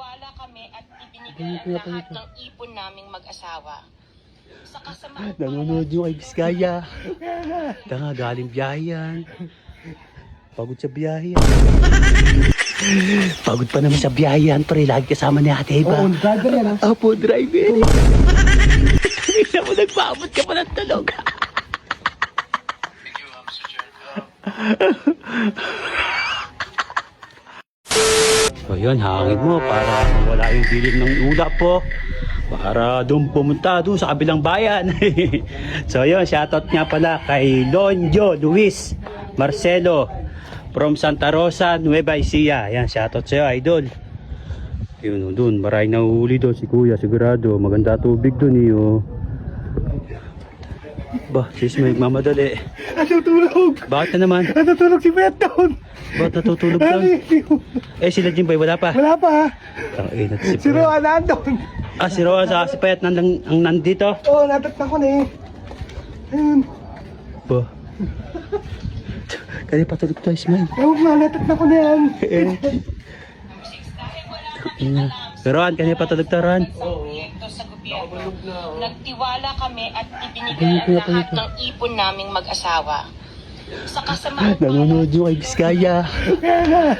Nagtiwala kami at ibinigay ang lahat ng ipon naming mag-asawa. Sa kasamaang Nanonood yung kay Biskaya. Tanga, galing biyahe yan. Pagod sa biyahe yan. Pagod pa naman sa biyahe yan, pre. Lagi kasama ni Ate Eva. Oo, driver yan, ha? Opo, driver. Tingnan mo, nagpaabot ka pa ng tulog. So yun, hangin mo para wala yung dilim ng ulap po. Para doon pumunta doon sa kabilang bayan. So yun, shoutout nga pala kay Lonjo Luis Marcelo from Santa Rosa, Nueva Ecija. Yan, shoutout sa'yo, idol. Yun, doon, maraming nahuhuli doon si Kuya, sigurado. Maganda tubig doon eh, oh. Ba, sis, may mamadali. Natutulog! Bakit na naman? Natutulog si Pet doon! Ba't natutulog lang? Eh, sila Jimbay, wala pa. Wala pa, ha? Si Si Roa nandun! Ah, si Roa sa si Payat ang nandito. Oo, natatna ko na eh. Ayun. Ba? Kaya patulog tayo, Smile. Ewan nga, natatna ko na yan. Roan, kaya patulog tayo, Roan. proyekto sa gobyerno. Nagtiwala kami at ibinigay ang lahat ng ipon naming mag-asawa. Sa kasamaang Nanonood yung kay Biskaya.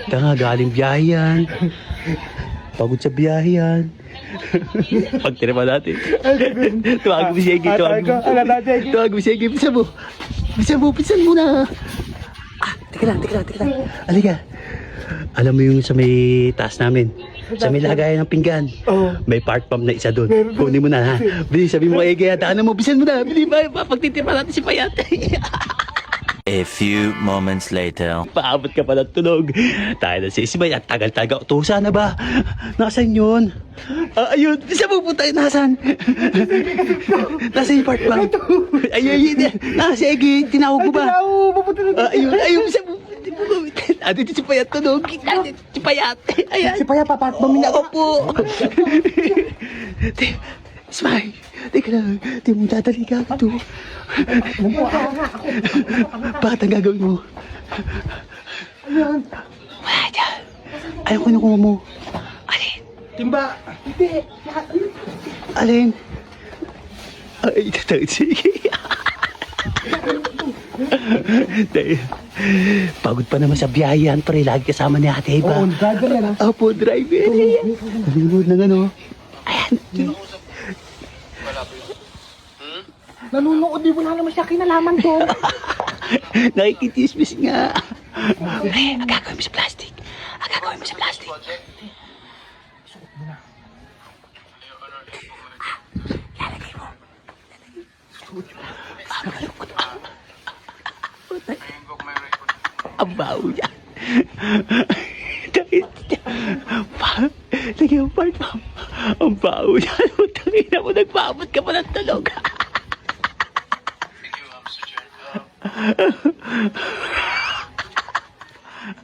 Tanga, galing biyahe yan. Pagod sa biyahe yan. Pag tinapa natin. Tuwag mo siya, tuwag mo siya, pisan mo na. Ah, teka lang. Halika. Alam mo yung sa may taas namin, sa may lagayan ng pinggan, may park pump na isa doon. Kunin mo na, ha. Bili, sabi mo kay Gaya, daanan mo, pisan mo na. Bili, pagtitipa natin si Payat. A few moments later. Paabot ka pa ng tulog. Tayo na si Ismay at tagal-tagal. Tusa na ba? Nasaan yun? Ayun. Saan pupunta yun? Nasaan? Nasa yung part bang? Ayun. Nasa Egi. Tinawag mo ba? Ayun. Saan pupunta? Dito si Payat tulog. Si Payat. Ayan. Si Paya, papat ba minako? Opo. Ismay. Teka lang. Di mo dadali ka ito. Bakit ang gagawin mo? Ayun. Wala dyan. Ayaw ko nakuha mo. Alin? Timba. Hindi. Alin? Ay, sige. Pagod pa naman sa biyahe yan, pre. Lagi kasama ni Ate Eva. Oo, driver yan, ha? Opo, driver. Nanonood ng ano. Ayan. Nanunood, di mo na naman siya kinalaman doon. Nakikitismis nga. Pre, ang gagawin mo sa plastic. Lalagay mo. Ang baho yan. Lagyan mo part ma'am. Ang baho yan. Tangina mo, nagpaabot ka pa ng tulog.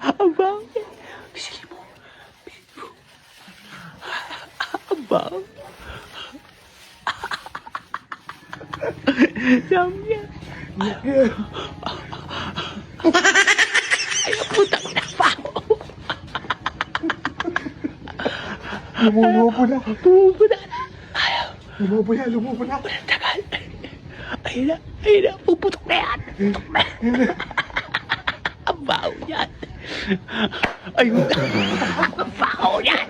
Ang baho yan. Bisili mo. Ang baho. Sabi yan. Ayaw, putang ina, baho. Lumubo na. Ayaw. Lumubo na. Tagal. Ayun na. Puputok na yan. Ang baho yan. Ayun na. Ang baho yan.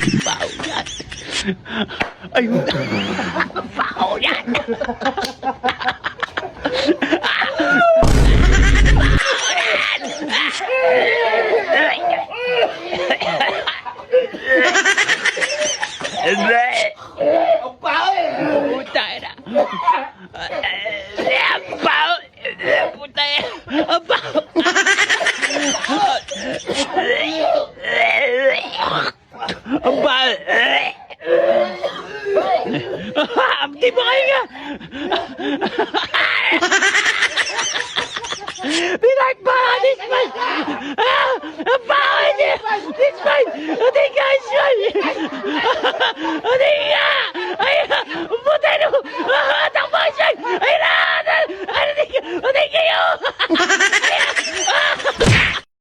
Ang baho yan. Ayun na. Ang baho yan. Putay na. Putay. Di ba kayo nga? Pinagbahalis mo!